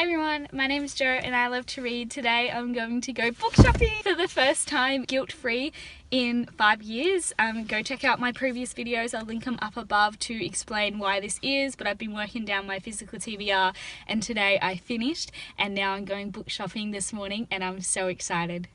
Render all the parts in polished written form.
everyone, my name is Jo and I love to read. Today I'm going to go book shopping for the first time guilt-free in 5 years. Go check out my previous videos, I'll link them up above to explain why this is, but I've been working down my physical TBR and today I finished and now I'm going book shopping this morning and I'm so excited.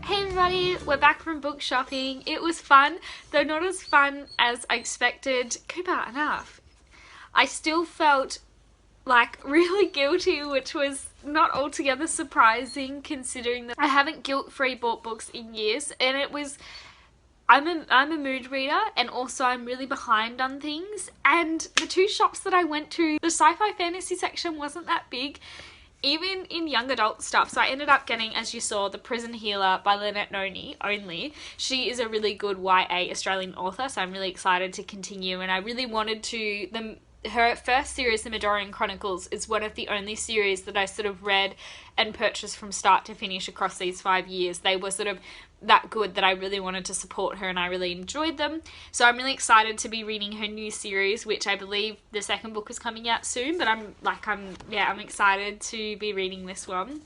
Hey everybody, we're back from book shopping. It was fun, though not as fun as I expected. Cooper, enough. I still felt like really guilty, which was not altogether surprising considering that I haven't guilt-free bought books in years, and it was I'm a mood reader and also I'm really behind on things, and the two shops that I went to, the sci-fi fantasy section wasn't that big. Even in young adult stuff, so I ended up getting, as you saw, The Prison Healer by Lynette Noni only. She is a really good YA Australian author, so I'm really excited to continue, and I really wanted to. Her first series, The Midorian Chronicles, is one of the only series that I sort of read and purchased from start to finish across these 5 years. They were sort of that good that I really wanted to support her and I really enjoyed them. So I'm really excited to be reading her new series, which I believe the second book is coming out soon, but I'm excited to be reading this one.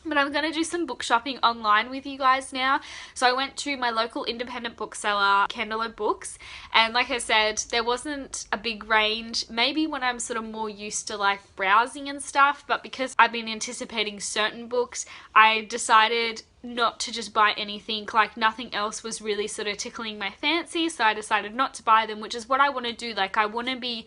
But I'm going to do some book shopping online with you guys now. So I went to my local independent bookseller, Candler Books, and like I said, there wasn't a big range. Maybe when I'm sort of more used to like browsing and stuff, but because I've been anticipating certain books, I decided not to just buy anything. Like nothing else was really sort of tickling my fancy, so I decided not to buy them, which is what I want to do. Like I want to be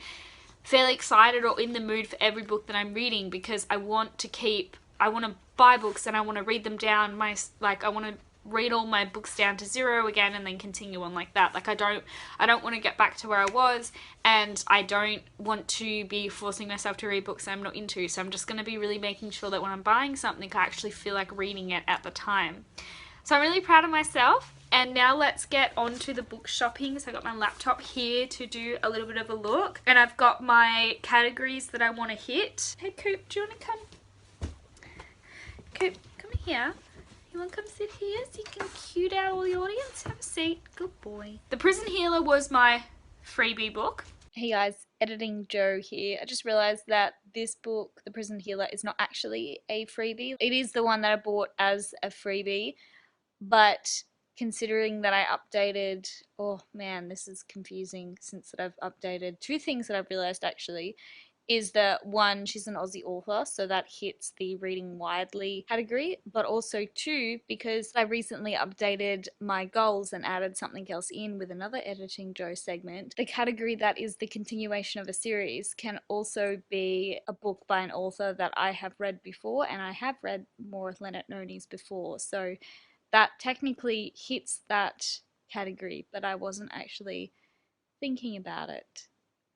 fairly excited or in the mood for every book that I'm reading, because I want to buy books and I want to read them down. I want to read all my books down to 0 again and then continue on like that. Like I don't want to get back to where I was, and I don't want to be forcing myself to read books I'm not into. So I'm just going to be really making sure that when I'm buying something, I actually feel like reading it at the time. So I'm really proud of myself. And now let's get on to the book shopping. So I got my laptop here to do a little bit of a look, and I've got my categories that I want to hit. Hey Coop, do you want to come? Coop, come here. You want to come sit here so you can cute out all the audience? Have a seat. Good boy. The Prison Healer was my freebie book. Hey guys, editing Joe here. I just realised that this book, The Prison Healer, is not actually a freebie. It is the one that I bought as a freebie, but considering that I updated, oh man, this is confusing since that I've updated. Two things that I've realised actually is that one, she's an Aussie author, so that hits the reading widely category, but also two, because I recently updated my goals and added something else in with another Editing Joe segment. The category that is the continuation of a series can also be a book by an author that I have read before, and I have read more of Lynette Noni's before, so that technically hits that category, but I wasn't actually thinking about it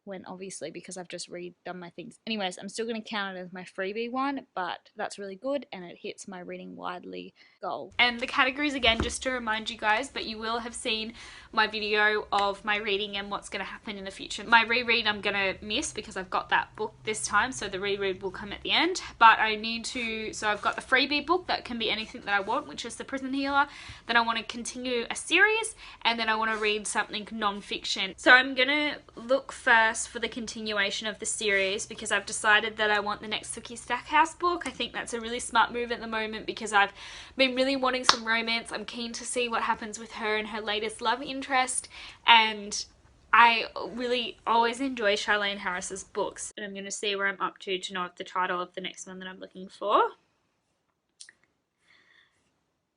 when, obviously, because I've just done my things. Anyways, I'm still going to count it as my freebie one, but that's really good and it hits my reading widely goal. And the categories, again, just to remind you guys, but you will have seen my video of my reading and what's going to happen in the future. My reread I'm going to miss because I've got that book this time, so the reread will come at the end, but I need to, so I've got the freebie book that can be anything that I want, which is The Prison Healer. Then I want to continue a series, and then I want to read something non-fiction. So I'm going to look first Universe for the continuation of the series because I've decided that I want the next Sookie Stackhouse book. I think that's a really smart move at the moment because I've been really wanting some romance. I'm keen to see what happens with her and her latest love interest, and I really always enjoy Charlaine Harris's books. And I'm going to see where I'm up to know the title of the next one that I'm looking for.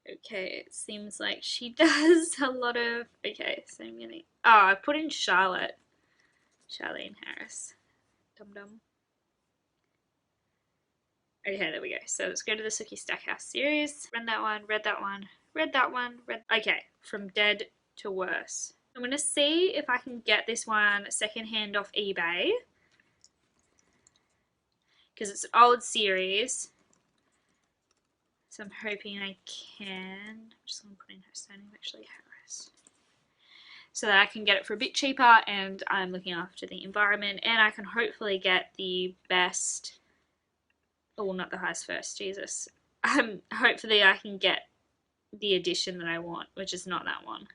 Okay, it seems like she does a lot of... Okay, so I'm gonna... Oh, I put in Charlaine Harris. Dum dum. Okay, there we go. So let's go to the Sookie Stackhouse series. Read that one, read that one, read that one, read... Okay, From Dead to Worse. I'm gonna see if I can get this one secondhand off eBay, because it's an old series. So I'm hoping I can. I'm just going to put in her surname, actually, Harris. So that I can get it for a bit cheaper and I'm looking after the environment and I can hopefully get the best, oh, not the highest first, Jesus. Hopefully I can get the edition that I want, which is not that one.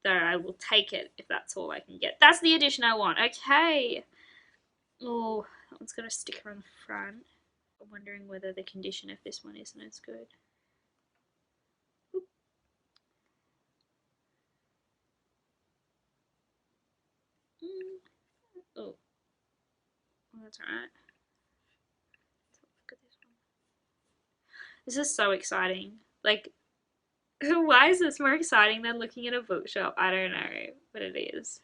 Though I will take it if that's all I can get. That's the edition I want. Okay. Oh, that one's got a sticker on the front. I'm wondering whether the condition of this one isn't as good. Oop. Oh, that's alright. Look at this one. This is so exciting. Like, why is this more exciting than looking at a bookshop? I don't know, but it is.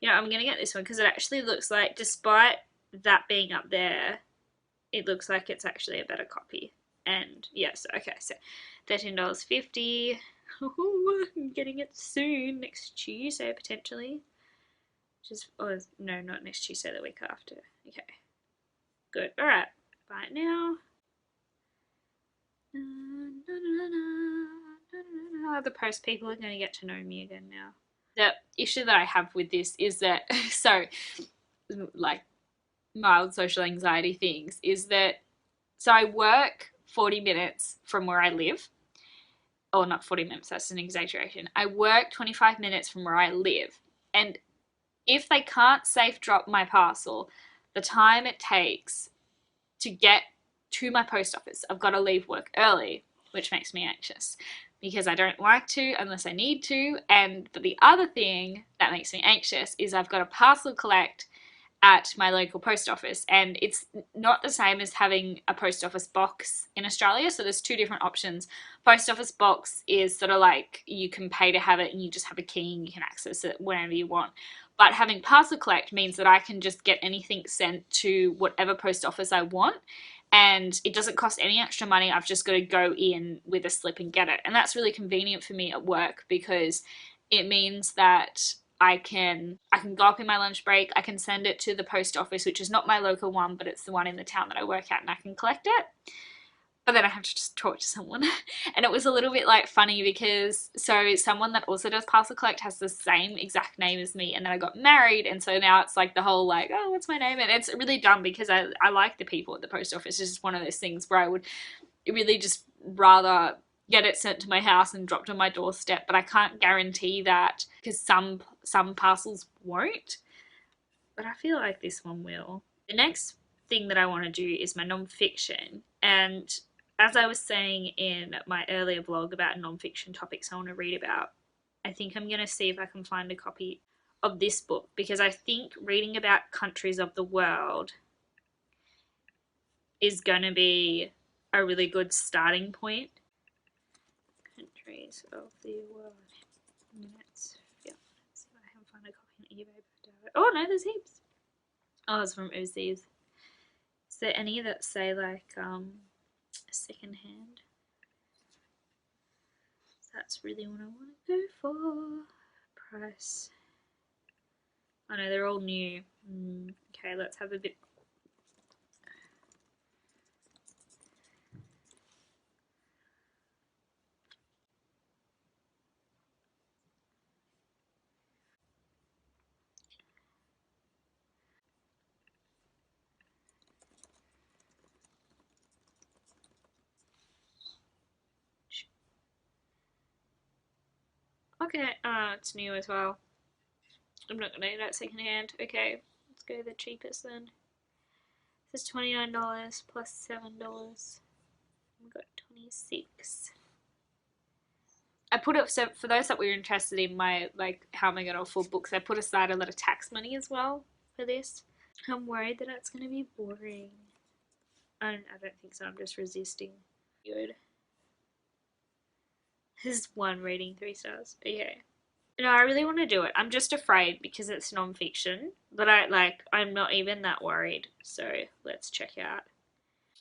You know, I'm gonna get this one because it actually looks like, despite that being up there, it looks like it's actually a better copy. And yes, okay, so $13.50. I'm getting it soon, next Tuesday potentially. Just, oh no, not next Tuesday, the week after. Okay, good. All right, buy it now. The post people are going to get to know me again now. The issue that I have with this is that, so, like, mild social anxiety things, is that, so I work 40 minutes from where I live. Or not 40 minutes, that's an exaggeration. I work 25 minutes from where I live. And if they can't safe drop my parcel, the time it takes to get to my post office, I've got to leave work early, which makes me anxious because I don't like to unless I need to. But the other thing that makes me anxious is I've got a parcel collect at my local post office, and it's not the same as having a post office box in Australia. So there's two different options. Post office box is sort of like you can pay to have it and you just have a key and you can access it whenever you want. But having parcel collect means that I can just get anything sent to whatever post office I want, and it doesn't cost any extra money. I've just got to go in with a slip and get it. And that's really convenient for me at work because it means that I can go up in my lunch break, I can send it to the post office, which is not my local one, but it's the one in the town that I work at, and I can collect it. But then I have to just talk to someone. And it was a little bit like funny because so someone that also does parcel collect has the same exact name as me, and then I got married, and so now it's like the whole like, oh, what's my name? And it's really dumb because I like the people at the post office. It's just one of those things where I would really just rather get it sent to my house and dropped on my doorstep, but I can't guarantee that because some parcels won't, but I feel like this one will. The next thing that I want to do is my non-fiction, and as I was saying in my earlier vlog about non-fiction topics I want to read about, I think I'm going to see if I can find a copy of this book because I think reading about countries of the world is going to be a really good starting point. Countries of the world. Let's see if I can find a copy on eBay. Oh no, there's heaps. Oh, it's from Uzzi's. Is there any that say like second hand? That's really what I want to go for. Price. Oh no, they're all new. Okay, let's have a bit. Okay, it's new as well. I'm not gonna do that secondhand. Okay, let's go the cheapest then. This is $29 plus $7. We've got 26. I put up, so for those that were interested in my, like, how am I going to afford books, I put aside a lot of tax money as well for this. I'm worried that it's going to be boring. I don't think so. I'm just resisting. Good. This is 1 rating, 3 stars. Okay. No, I really want to do it. I'm just afraid because it's non-fiction, but I'm not even that worried. So let's check it out.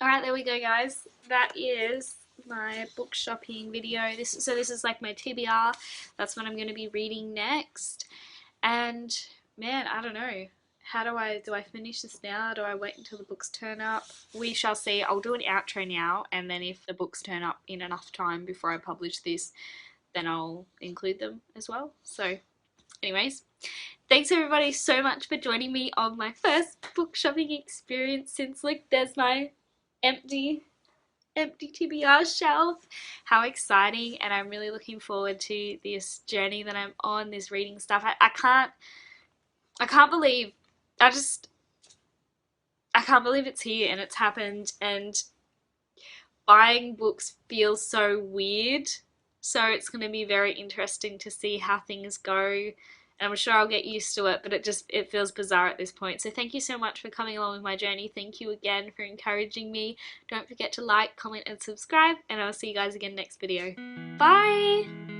Alright, there we go, guys. That is my book shopping video. This is like my TBR. That's what I'm going to be reading next. And man, I don't know. How do I finish this now? Do I wait until the books turn up? We shall see. I'll do an outro now, and then if the books turn up in enough time before I publish this, then I'll include them as well. So anyways, thanks everybody so much for joining me on my first book shopping experience since, like, there's my empty TBR shelf. How exciting. And I'm really looking forward to this journey that I'm on, this reading stuff. I can't believe, I can't believe it's here and it's happened, and buying books feels so weird. So it's going to be very interesting to see how things go. And I'm sure I'll get used to it, but it feels bizarre at this point. So thank you so much for coming along with my journey. Thank you again for encouraging me. Don't forget to like, comment, and subscribe, and I'll see you guys again next video. Bye!